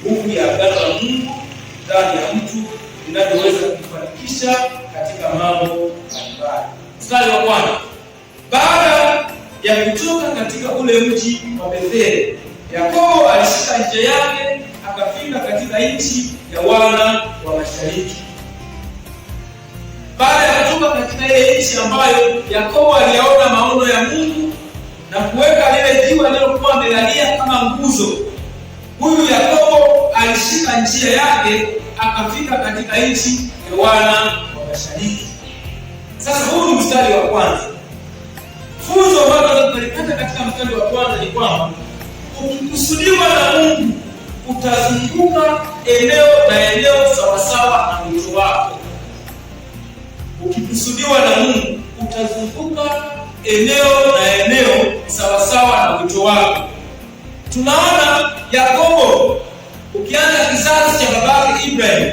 nguvu ya agano la Mungu ndani ya mtu inavyoweza kufanikisha katika mambo mbalimbali. Mstari wa kwanza, baada ya kutoka katika ule mji wa Betheli, Yakobo alishika njia yake akafika katika nchi ya wana wa mashariki. Baada ya kutoka katika ile nchi ambayo Yakobo aliyaona maono ya Mungu na kuweka lile jiwe alilokuwa amelalia kama nguzo, huyu Yakobo alishika njia yake akafika katika nchi ya wana wa mashariki. Sasa huu ni mstari wa kwanza. Funzo ambalo tunalipata katika mstari wa kwanza ni kwamba ukikusudiwa na Mungu utazunguka eneo sawasawa na wito wako. Ukikusudiwa na Mungu utazunguka eneo sawasawa na wito wako. Tunaona Yakobo, ukianza kizazi cha babake Ibrahim,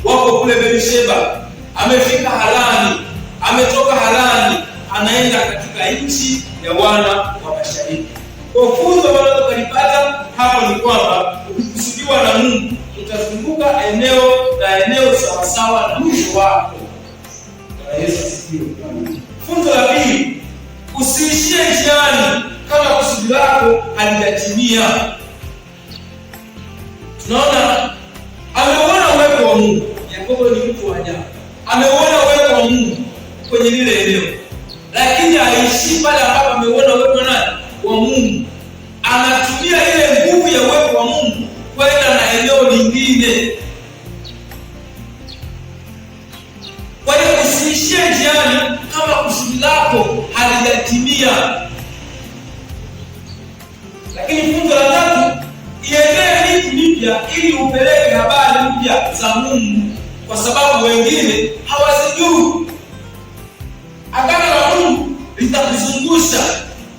wako kule Beersheba, amefika Harani, ametoka Harani, anaenda katika nchi ya wana wa mashariki. Kwa funzo ambalo tukalipata hapo ni kwamba ukikusudiwa na Mungu utazunguka eneo sawasawa na wito wako. Yesu asifiwe. Funzo la pili, usiishie njiani kama kusudi lako halijatimia. Tunaona ameuona uwepo wa Mungu. Yakobo ni mtu wa ajabu, ameuona uwepo wa Mungu kwenye lile eneo, lakini aishi pale ambapo ameuona uwepo wa Mungu. Anatumia ile nguvu ya uwepo wa Mungu kwenda na eneo lingine. Kwa hiyo usiishie njiani kama kusudi lako halijatimia. Lakini funzo la tatu, iendee miti mipya ili upeleke habari mpya za Mungu, kwa sababu wengine hawazijui. Agano la Mungu litakuzungusha,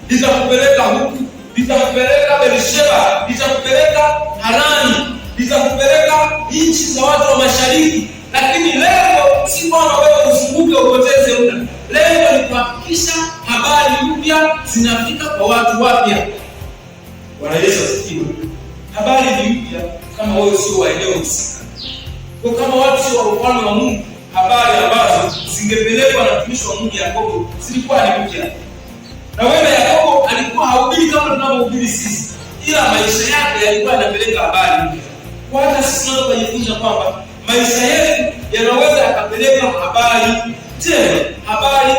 litakupeleka huku, litakupeleka Beersheba, litakupeleka Harani, litakupeleka nchi za watu wa mashariki. Lakini lengo si kwamba wewe uzunguke upoteze muda. Lengo ni kuhakikisha habari mpya zinafika kwa watu wapya. Bwana Yesu asifiwe. Habari ni mpya kama wewe sio wa eneo husika. Kwa kama watu sio wa ufalme wa Mungu, habari ambazo zingepelekwa na mtumishi wa Mungu Yakobo zilikuwa ni mpya. Na wewe Yakobo alikuwa hahubiri kama tunavyohubiri sisi, ila maisha yake yalikuwa yanapeleka habari mpya. Kwa hata sisi tunajifunza kwamba maisha yetu yanaweza yakapeleka habari tena, habari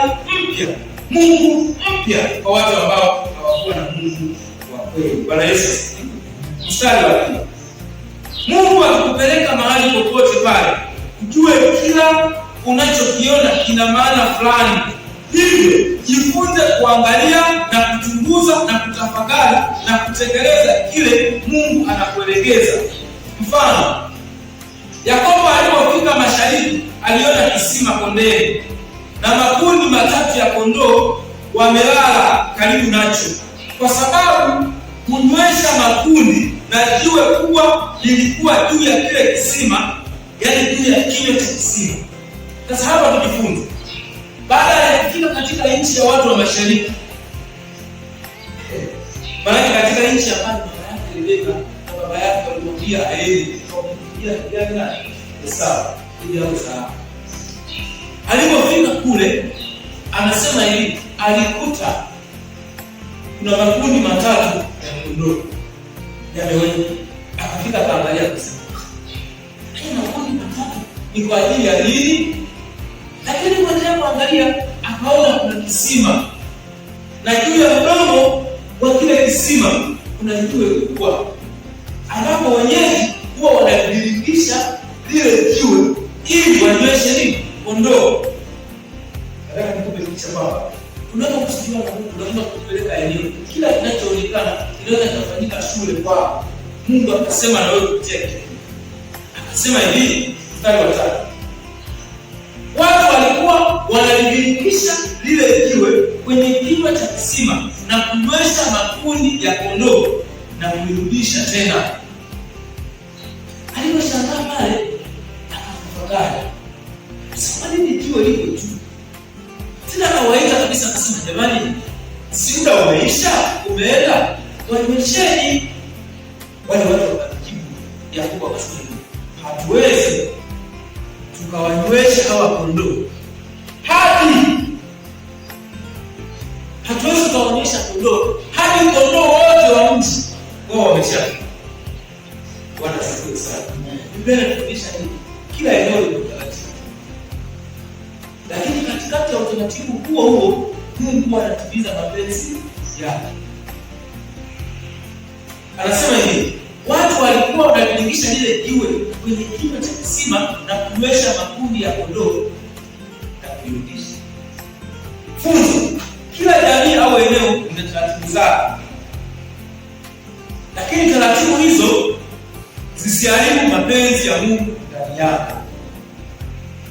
mpya, Mungu mpya kwa watu ambao hawakuwa na Mungu wa kweli. Bwana Yesu asifiwe. Mstari wa pili, Mungu akikupeleka mahali popote pale, ujue kila unachokiona kina maana fulani. Hivyo jifunze kuangalia na kuchunguza na kutafakari na kutekeleza kile Mungu anakuelekeza. Mfano, Yakobo alipofika mashariki aliona kisima kondeni na makundi matatu ya kondoo wamelala karibu nacho, kwa sababu kunywesha makundi na jiwe kubwa lilikuwa juu ya kile kisima, yaani juu ya kinywa cha kisima. Sasa hapa tujifunze, baada ya kufika katika nchi ya watu wa mashariki, maana katika nchi ya mama yake Rebeka na baba yake walimwambia aende sawa. Alipofika kule, anasema hivi, alikuta kuna makundi matatu ya kondoo yamewekwa. Akafika kaangalia, akasema hii makundi matatu ni kwa ajili ya nini? Lakini kuendelea kuangalia, akaona kuna kisima, na juu ya mdomo wa kile kisima kuna jiwe kubwa, ambapo wenyeji huwa wanadhihirisha lile jiwe ili wanyweshe nini? Kondoo. Nataka nikupe kwamba unapokusudiwa na Mungu unaweza kupeleka eneo, kila kinachoonekana kinaweza kufanyika shule kwa Mungu. Akasema na wewe kupitia kitu, akasema hivi, mstari wa 3, watu walikuwa wanadhihirisha lile jiwe kwenye kinywa cha kisima na kunywesha makundi ya kondoo na kulirudisha tena. Aliposhangaa pale, akatafakari, kwa nini jiwe liko juu? Tena kawaida kabisa, akasema jamani, si muda umeisha, umeenda, wanywesheni. Wale watu wakajibu, Yakobo akasema hatuwezi tukawanywesha hawa kondoo hatuwezi tukaonyesha kondoo hadi kondoo wote wa mji wao wamesha. Bwana asifiwe sana. Biblia inatuonyesha kila eneo lina utaratibu, lakini katikati ya utaratibu huo Mungu anatimiza mapenzi yake. Anasema hivi, watu walikuwa wanalilingisha lile jiwe kwenye kina cha kisima na kunywesha makundi ya kondoo na kuirudisha. Funzo, kila jamii au eneo ina taratibu zake, lakini taratibu hizo zisiharibu mapenzi ya Mungu ndani yako.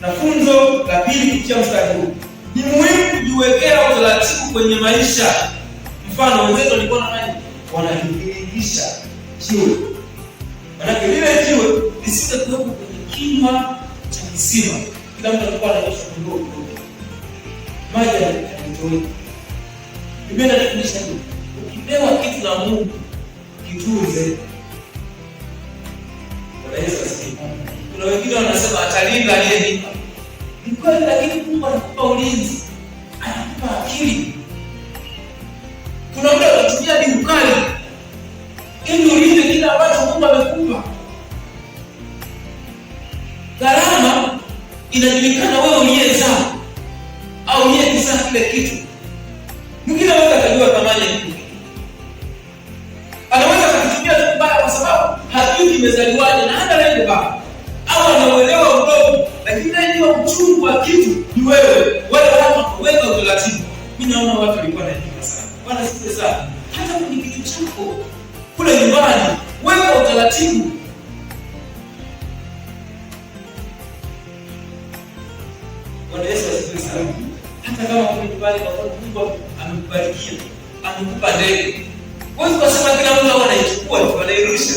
Na funzo la pili kupitia mstari huu, ni muhimu kujiwekea utaratibu kwenye maisha. Mfano, wenzetu walikuwa wanalilingisha jiwe, maana lile jiwe lisije kuwepo kwenye kina cha kisima. Kila mtu alikuwa ananyosha kondoo maji yanatoka. Biblia inafundisha hivi, ukipewa kitu na Mungu kitunze. Kuna wengine wanasema atalinda aliyenipa. Ni kweli, lakini Mungu anakupa ulinzi, anakupa akili. Kuna muda unatumia ni ukali ili ulinde kile ambacho Mungu amekupa. Gharama inajulikana wewe uliyezaa au uliyekizaa kile kitu. Mwingine anaweza kujua thamani ya kitu, anaweza kukitumia vibaya kwa sababu hajui kimezaliwaje na hana lengo baba, au anauelewa mdogo, lakini ndio uchungu wa kitu ni wewe. Wale watu waweka utaratibu. Mimi naona watu walikuwa wanaelewa sana. Bwana asifiwe sana. Hata kwenye kitu chako kule nyumbani weka utaratibu. Bwana Yesu asifiwe sana. Hata kama kwenye nyumbani kwa Mungu amekubarikia, amekupa ndege, wewe unasema kila mtu anaichukua tu anairusha.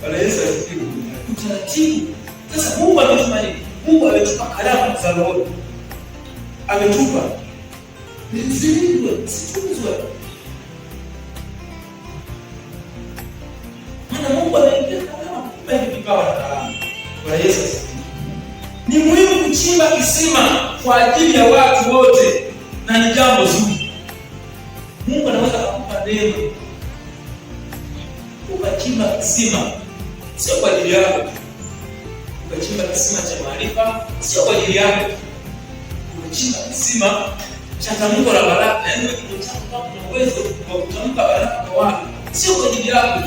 Bwana Yesu asifiwe. Utaratibu. Sasa Mungu ametupa nini? Mungu ametupa karama za roho. Ametupa situzwe. Maana Mungu anaingia kama mbele vipawa na karama. Bwana Yesu asifiwe. Ni muhimu kuchimba kisima kwa ajili ya watu wote, na ni jambo zuri. Mungu anaweza kukupa neema ukachimba kisima, sio kwa ajili yako. Ukachimba kisima cha maarifa, sio kwa ajili yako. Ukachimba kisima cha tamko la baraka, yaani wewe unataka na uwezo wa kutamka baraka kwa watu, sio kwa ajili yako.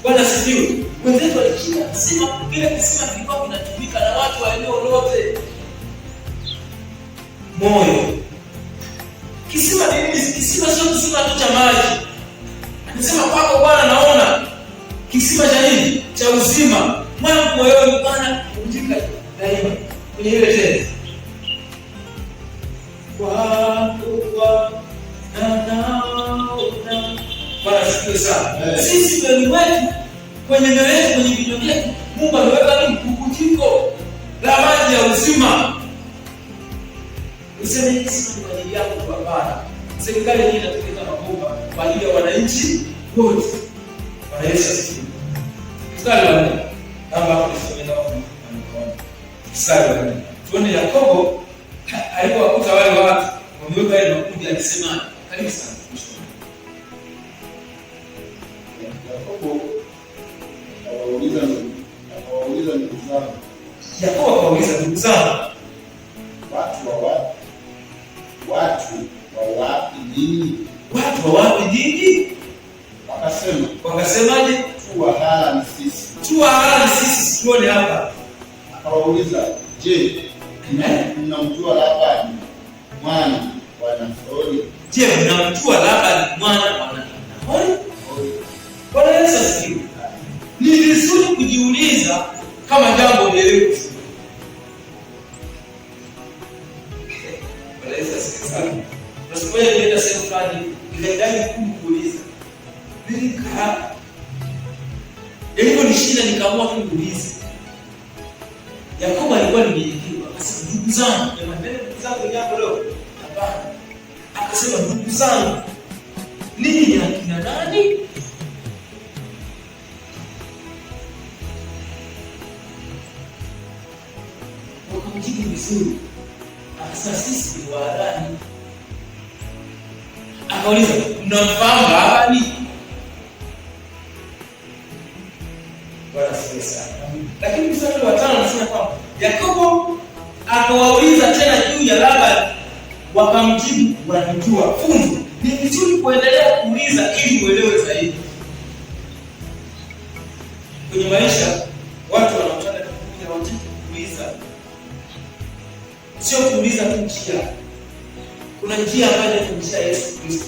Bwana asifiwe. Wenzetu walichimba kisima, kile kisima kilikuwa kinatumika na watu wa eneo lote. Moyo. Kisima ni nini? Kisima sio kisima tu cha maji. Anasema kwako Bwana naona kisima cha nini? Cha uzima. Mwangu moyoni Bwana pumzika daima kwenye ile tezi. Bwana asifiwe sana. Sisi ndani wetu kwenye nyoyo yetu, kwenye vinywa vyetu Mungu ameweka nini? Kukutiko la maji ya uzima. Useme hii si kwa ajili yako tu, hapana. Serikali hii inatengeneza mabomba kwa ajili ya wananchi wote. Bwana Yesu asifiwe. Mstari wa 4. Kama hapo nisomea hapo anaona. Mstari wa 4. Tuone Yakobo alipowakuta wale watu wameweka ile makundi, alisema karibu sana. Yakobo akawauliza ndugu zao. Yakobo akawauliza ndugu zao, watu wa wapi ninyi? Watu wa wapi ninyi? Wakasemaje? Tu wa halali sisi. Tuone hapa. Akawauliza, je, mnamjua Labani mwana wa Nahori? Je, mnamjua Labani mwana wa Nahori? Bwana Yesu asifiwe. Ni vizuri kujiuliza kama jambo lieleweke. Bwana Yesu asifiwe sana. Tunasikia nenda sehemu fulani, ile ndani kuuliza. Nika hivyo ni shida, nikaamua tu kuuliza. Yakobo alikuwa ni mnyenyekevu, akasema ndugu zangu, ndugu zangu jambo leo. Hapana. Akasema ndugu zangu, ninyi ni akina nani? hakumjibu vizuri. Akasema sisi ni Waharani. Akauliza, mnamfahamu Labani? Bwana asifiwe sana. Lakini mstari wa 5 anasema kwamba Yakobo akawauliza tena juu ya Labani, wakamjibu wanamjua. Funzo ni vizuri kuendelea kuuliza ili uelewe zaidi. Kwenye maisha watu wanataka kuuliza, sio kuuliza tu njia. Kuna njia ambayo inafundisha Yesu Kristo.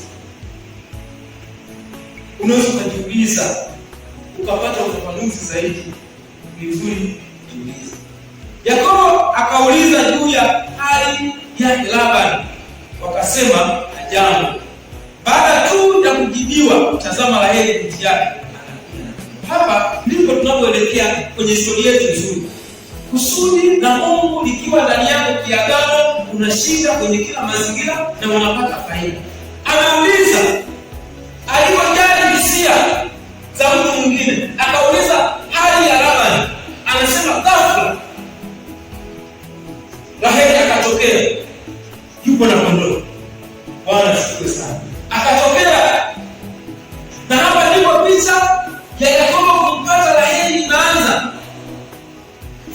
Unaweza kujiuliza ukapata ufafanuzi zaidi. Ni vizuri kuuliza. Yakobo akauliza juu ya hali ya Labani, wakasema hajambo. Baada tu ya kujibiwa, tazama Raheli binti yake. Hapa ndipo tunapoelekea kwenye historia yetu nzuri. Kusudi la Mungu likiwa ndani yako kiagano, unashinda kwenye kila mazingira na unapata faida. Ameuliza alipojali hisia za mtu mwingine, akauliza hali ya Labani. Anasema ghafla Raheli akatokea, yupo na kondoo. Bwana asifiwe sana. Akatokea, na hapa ndipo picha ya Yakobo kumpata Raheli inaanza.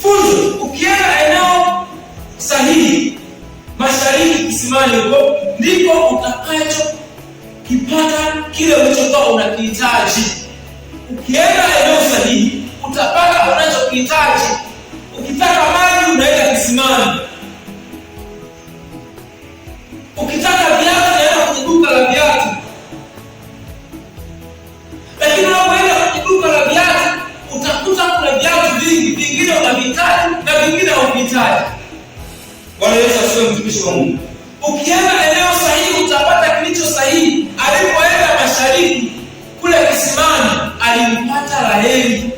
Funzo, ukienda eneo sahihi, mashariki kisimani huko, ndipo utakacho kipata kile ulichokuwa unakihitaji. Ukienda eneo sahihi, utapata unachokihitaji. Ukitaka maji unaenda kisimani. Ukitaka viatu unaenda kwenye duka la viatu. Lakini unapoenda kwenye duka la viatu, utakuta kuna viatu vingi, vingine unavihitaji na vingine huvihitaji. Bwana Yesu asifiwe, mtumishi wa Mungu. Ukienda eneo sahihi utapata kilicho sahihi. Alipoenda mashariki kule kisimani, alimpata Raheli.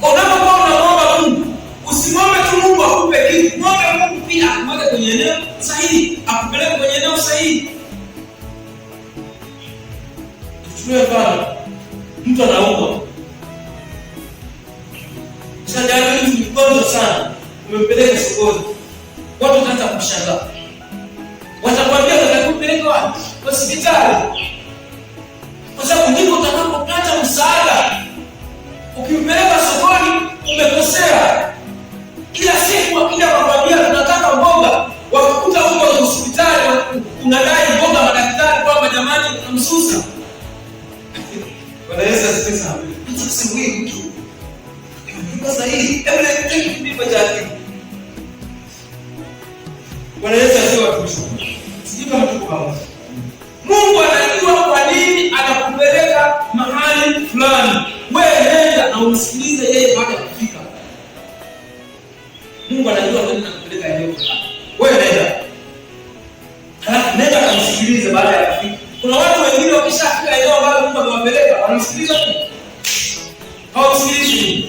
Unapokuwa unamwomba Mungu, usimwombe tu Mungu akupe kitu. Mwombe Mungu pia akuweke kwenye eneo sahihi, akupeleke kwenye eneo sahihi. Tuchukue mfano, mtu anaumwa. Sasa mtu ni mgonjwa sana, umempeleka sokoni. Watu wataanza kushangaa. Watakwambia utakupeleka wapi? Hospitali. Kwa sababu ndipo utakapopata msaada. Ukimpeleka sokoni umekosea. Kila siku wakija wakwambia tunataka mboga, wakakuta huko hospitali unadai mboga, madaktari kwamba jamani tunamsusa. Bwana Yesu asifiwe sana. Sasa wewe mtu kwa sahihi, hebu nipe kipimo cha akili. Bwana Yesu asifiwe. Sijui kama tuko pamoja. Mungu anajua kwa nini anakupeleka mahali fulani. Wewe nenda na umsikilize yeye baada ya kufika. Mungu anajua kwa nini anakupeleka eneo fulani. Wewe nenda. Nenda na umsikilize baada ya kufika. Kuna watu wengine wakishafika eneo ambalo Mungu amewapeleka, wanamsikiliza tu. Hawamsikilizi.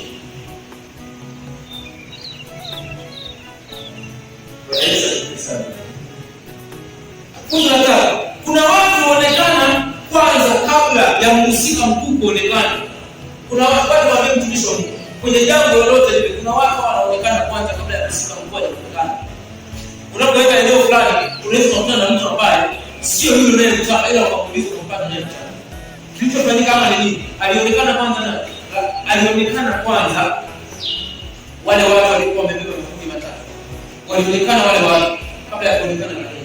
Kuna watu huonekana kwanza kabla ya mhusika mkuu kuonekana. Kuna watu wa mtumishi wa Mungu kwenye jambo lolote lile, kuna watu wanaonekana kwanza kabla ya mhusika mkuu kuonekana. Unapoenda eneo fulani, unaweza kukutana na mtu ambaye sio yule unayemtaka, ila ukamuuliza kumpata naye mtaka. Kilichofanyika kama ni nini? Alionekana kwanza wale watu walikuwa wamebeba mafundi matatu. Walionekana wale watu kabla ya kuonekana na yeye.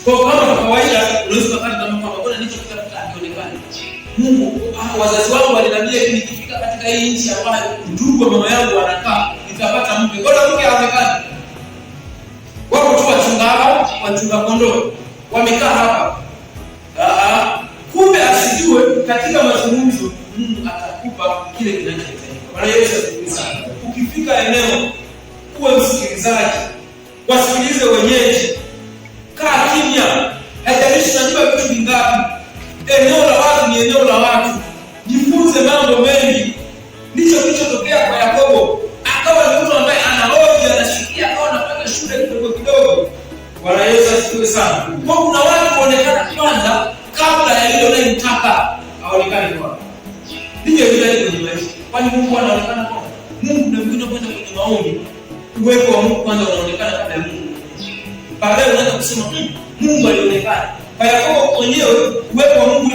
Kwa kama kawaida unaweza kupata kama mbona nicho kitafuta akionekana. Mungu, wazazi wangu waliniambia hivi, nikifika katika hii nchi ambayo ndugu wa mama yangu wanakaa, nitapata mke. Bora mke haonekani. Wako tu wachunga kondoo wamekaa hapa. Kumbe asijue katika mazungumzo Mungu atakupa kile kinachohitajika. Bwana Yesu asifiwe sana. Ukifika eneo uwe msikilizaji. Wasikilize wenyeji. Kaa kimya. Haijalishi unajua vitu vingapi. Eneo la watu ni eneo la watu. Jifunze mambo mengi. Ndicho kilichotokea kwa Yakobo. Akawa ni mtu ambaye ana hoja, anashikia, akawa anapata shule kidogo kidogo. Bwana Yesu asifiwe sana. Kwa kuna watu kuonekana kwanza kabla ya ile unayemtaka aonekane kwako. Ndivyo vile kwenye maisha. Kwa Kwani Mungu anaonekana kwa Mungu na mwingine kwenda kwenye maombi. Uwepo wa Mungu kwanza unaonekana kabla ya Mungu. Baadaye unaanza kusema Mungu alionekana. Kwa Yakobo mwenyewe uwepo wa Mungu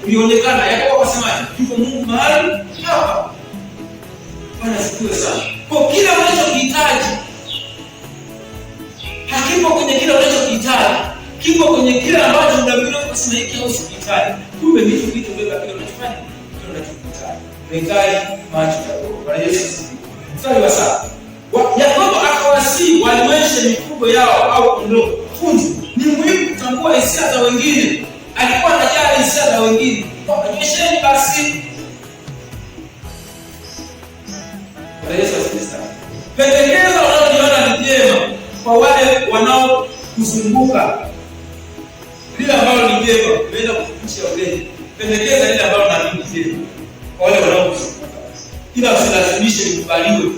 ulionekana. Yakobo akasema yuko Mungu mahali hapa. Bwana asifiwe sana. Kwa kila unachokihitaji hakipo kwenye kile unachokihitaji. Kipo kwenye kile ambacho unabidi kusema hiki au usihitaji. Kumbe ni vitu beba kile unachofanya, kile unachokihitaji. Unahitaji macho yako. Bwana Yesu asifiwe. Mstari wa 7. Yakobo akawasihi wanyweshe mifugo yao au kondoo. Funzo ni muhimu kutambua hisia za wengine. Alikuwa anajali hisia za wengine. Kwa nywesheni basi. Bwana Yesu asifiwe. Pendekezo unalojiona ni jema kwa wale wanaokuzunguka. Lile ambalo ni jema, umeenda kufundisha wengine. Pendekeza lile ambalo ni jema kwa wale wanaokuzunguka. Ila usilazimishe likubaliwe.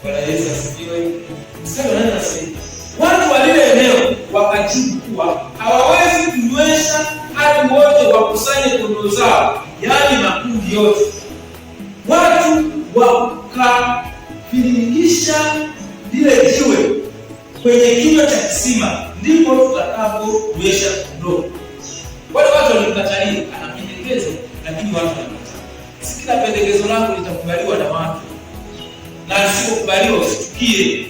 Bwana Yesu asifiwe. Mstari wa 8 unasema, watu wa lile eneo wakajibu kuwa hawawezi kunywesha hadi wote wakusanye kondoo zao, yaani makundi yote. Watu wakaviringisha lile jiwe kwenye kinywa cha kisima, ndipo tutakaponywesha kondoo. Wale watu walimkatalia, anapendekeza, lakini watu wanakataa. Si kila pendekezo lako litakubaliwa na watu. Na usipokubaliwa usichukie.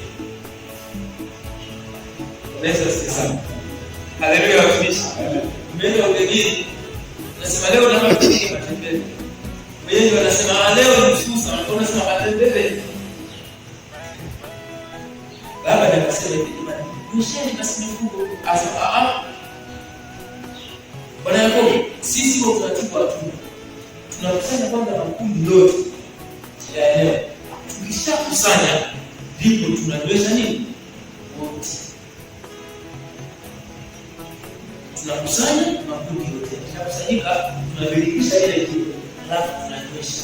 Yesu asifiwe. Haleluya watumishi. Umeenda ugenini. Nasema leo na matembele matembele. Wengi wanasema leo ni Susa, wanasema matembele. Baba anasema hivi, msheni basi mifugo. Asa Bwana Yakobo, sisi kwa utaratibu wa tunu tunakusanya kwanza makundi yote ya eneo. Tukishakusanya ndipo tunanywesha nini? Wote. Tunakusanya makundi yote. Tunakusanyika, tunabadilisha ile kitu, alafu tunanywesha.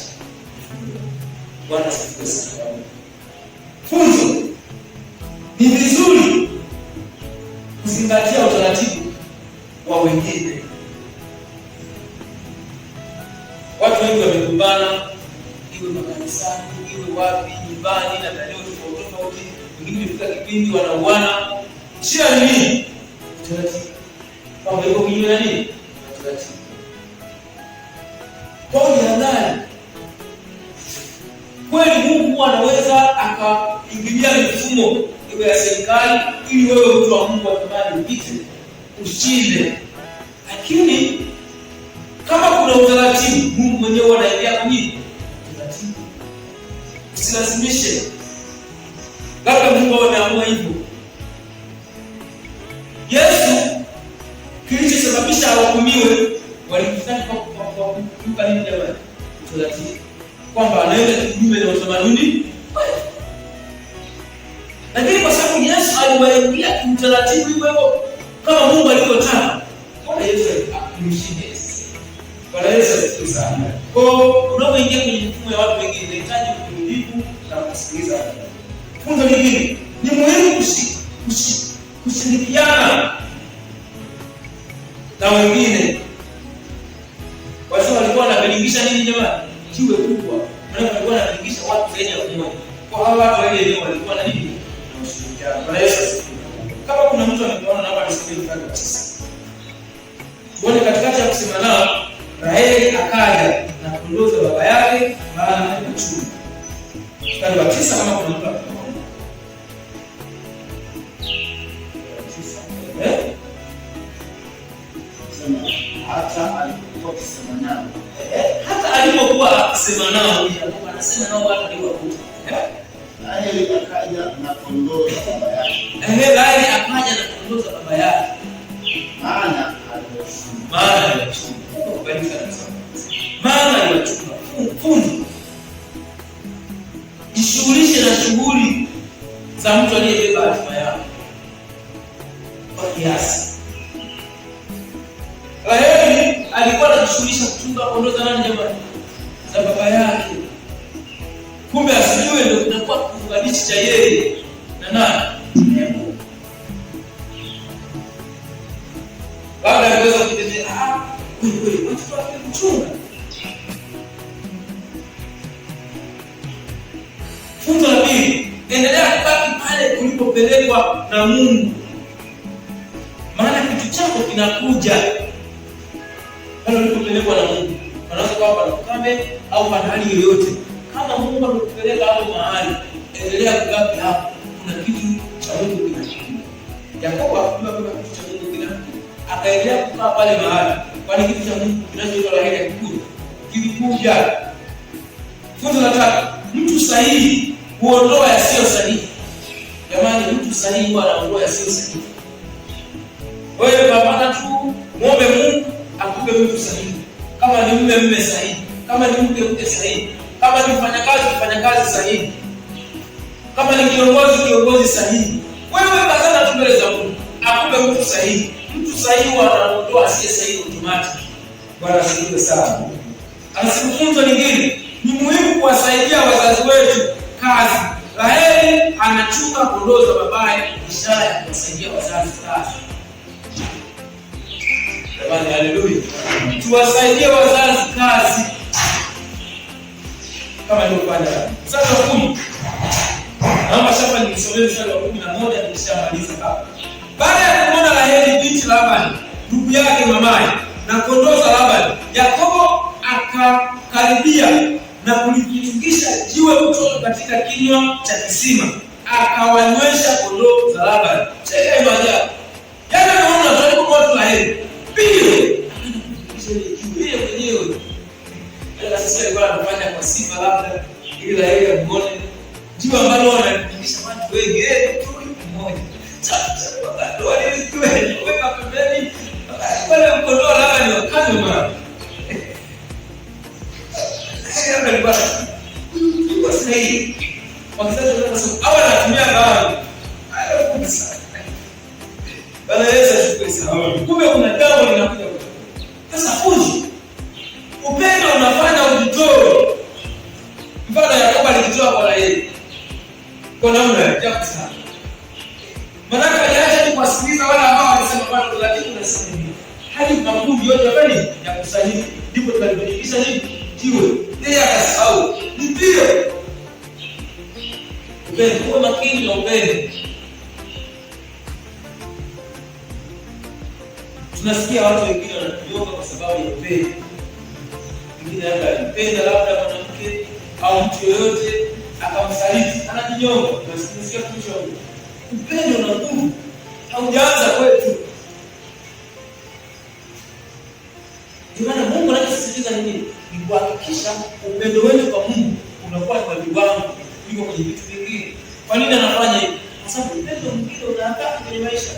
Bwana asifiwe sana. Funzo. Ni vizuri kuzingatia utaratibu wa wengine. Watu wengi wamekumbana, iwe makanisani, iwe wapi, nyumbani na maeneo tofauti. Wengine wamefika kipindi wanauana. Shia nini? Utaratibu. Kama yuko kinyume na nini? Utaratibu. Kwa hiyo ndani kweli Mungu anaweza akaingilia mifumo iwe ya serikali ili wewe mtu wa Mungu atamani upite ushinde. Lakini kama kuna utaratibu, Mungu mwenyewe anaingia kwenye utaratibu. Usilazimishe. Labda Mungu ameamua hivyo. Yesu kilichosababisha ahukumiwe walikutaka kwa kukiuka nini jamani? Utaratibu. Kwamba anaenda kinyume na utamaduni. Lakini kwa sababu Yesu aliwaingia utaratibu hivyo kama Mungu alivyotaka, Bwana Yesu alimshinda. Bwana Yesu asifiwe sana. Kwa unapoingia kwenye mfumo ya watu wengine, unahitaji kujibu na kusikiliza. Funzo lingine ni muhimu kushirikiana na wengine. Kwa sababu walikuwa wanabadilisha nini jamani? Jiwe kubwa. Walikuwa wanabadilisha watu zaidi ya mmoja. Kwa hao watu wale leo walikuwa na nini? Na ushirikiano. Bwana Yesu asifiwe. Kama kuna mtu ameona hapa nisikie mfano wa 9. Tuone katikati ya kusema nao, Raheli akaja na kondoo za baba yake maana ya uchumi. Mstari wa 9 kama kuna mtu ameona. Hata alipokuwa akisema nao, anasema nao watu waliokuja. Raheli akaja na kondoo za baba yake. Raheli akaja na kondoo za baba yake. Maana aliwachunga. Maana aliwachunga. Funzo. Jishughulishe na shughuli za mtu aliyebeba hatima yako. Kwa kiasi. Raheli alikuwa anajishughulisha kuchunga kondoo za nani jamani? Za baba yake. Kumbe asijue ndio kunakuwa kiunganishi cha yeye na nani? Mungu. Baada ya kuweza kutetea, wewe mtoto wake mchunga. Funzo la pili, endelea kubaki pale ulipopelekwa na Mungu. Maana kitu chako kinakuja pale ulipopelekwa na Mungu. Unaweza kuwa pana ukame au pana hali yoyote. Kama Mungu amekupeleka hapo mahali, endelea kubaki hapo. Kuna kitu cha Mungu kinakuja. Yakobo hakujua kuna kitu cha Mungu kinakuja. Akaendelea kukaa pale mahali. Kwani kitu cha Mungu kinachoitwa laheri hakikuja. Kilikuja. Funzo la tatu, mtu sahihi huondoa yasiyo sahihi. Jamani, mtu sahihi huwa anaondoa yasiyo sahihi. Wewe pambana tu, muombe Mungu akupe mtu sahihi. Kama ni mume sahihi, kama ni mke sahihi, kama ni mfanyakazi sahihi, kama ni kiongozi sahihi. Wewe kazana tu mbele za Mungu, akupe mtu sahihi. Mtu sahihi huwa anaondoa asiye sahihi automatic. Bwana asifiwe sana. Funzo lingine, ni muhimu kuwasaidia wazazi wetu kazi. Raheli anachunga kondoo za babaye, ishara ya kuwasaidia wazazi kazi. Jamani, haleluya. Tuwasaidie wazazi kazi. Kama ndio kufanya. Sasa 10. Naomba shamba nisomee mstari wa 11 nikishamaliza hapa. Baada ya kumwona Raheli binti Labani, ndugu yake mamaye, na kondoo za Labani, Yakobo akakaribia na kulitungisha jiwe kutoka katika kinywa cha kisima, akawanywesha kondoo za Labani. Cheka hiyo ajabu. Yaani unaona tunataka kwa Raheli. Pili, jiwe mwenyewe. Hata sisi alikuwa anafanya kwa sifa labda ili Raheli amuone. Jiwe ambalo wanatungisha watu wengi, tu mmoja. Sasa wakati wale jiwe weka pembeni, wale kondoo Labani wakazi mara. Kwa sahihi wakisema tunasema hawa anatumia gari hayo kabisa. Bwana Yesu asifiwe sana. Kumbe kuna jambo linakuja. Sasa fuji upendo unafanya ujitoe. Mfano Yakobo alijitoa kwa Raheli kwa namna ya ajabu sana. Maana aliacha tu kusikiliza wale ambao walisema bwana, lakini unasema hivi hadi makundi yote bali ya kusanyika ndipo tunalibadilisha hivi jiwe. Yeye akasahau. Ndio. Upendo, kuwa makini na upendo. Tunasikia watu wengine wanatuoga kwa sababu ya upendo. Wengine labda alipenda labda mwanamke au mtu yoyote akamsaliti, anajinyonga. Tunasikia kitu. Upendo na nguvu haujaanza kwetu. Ndio maana Mungu anasisitiza nini? Ni kuhakikisha upendo wenu kwa Mungu unakuwa kwa viwango kuliko kwenye vitu vingine. Kwa nini anafanya hivi? Kwa sababu upendo mwingine unataka kwenye maisha.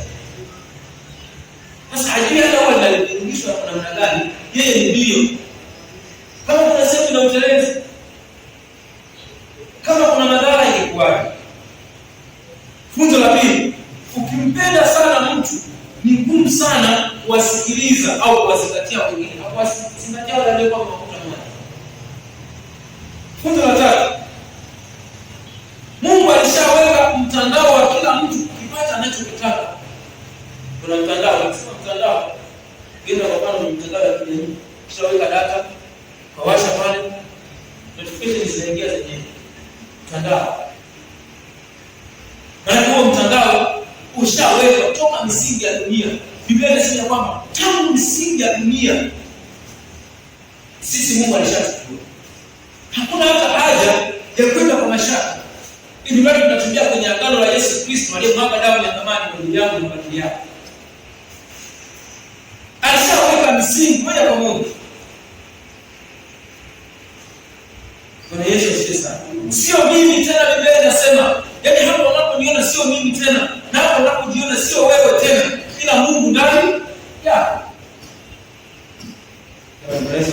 Sasa hajui hata wao analifundishwa kwa namna gani. Yeye ndio. Kama kuna sehemu na utelezi. Kama kuna madhara ingekuwaje? Funzo la pili, ukimpenda sana mtu ni ngumu sana kuwasikiliza au kuwazingatia wengine. Kuwazingatia wale walio kwa mafuta moja. Funzo la tatu, Mungu alishaweka mtandao wa kila mtu kupata anachokitaka. Kuna mtandao, Genda kwa mfano mtandao ya kijamii. Kishaweka data, kawasha pale, notification zinaingia zenyewe. Mtandao. Na huo mtandao ushaweka toka misingi ya dunia. Biblia inasema kwamba tangu misingi ya dunia sisi Mungu alishachukua. Hakuna hata haja ya kwenda kwa mashaka. Ili bado tunatembea kwenye agano la Yesu Kristo aliyemwaga damu ya thamani kwa ajili yangu na kwa ajili yako. Alishaweka misingi moja kwa moja. Bwana Yesu asifiwe sana. Sio mimi tena, Biblia inasema, yaani hapo unaponiona sio mimi tena, na hapo unapojiona sio wewe tena, ila Mungu ndani yako. Bwana Yesu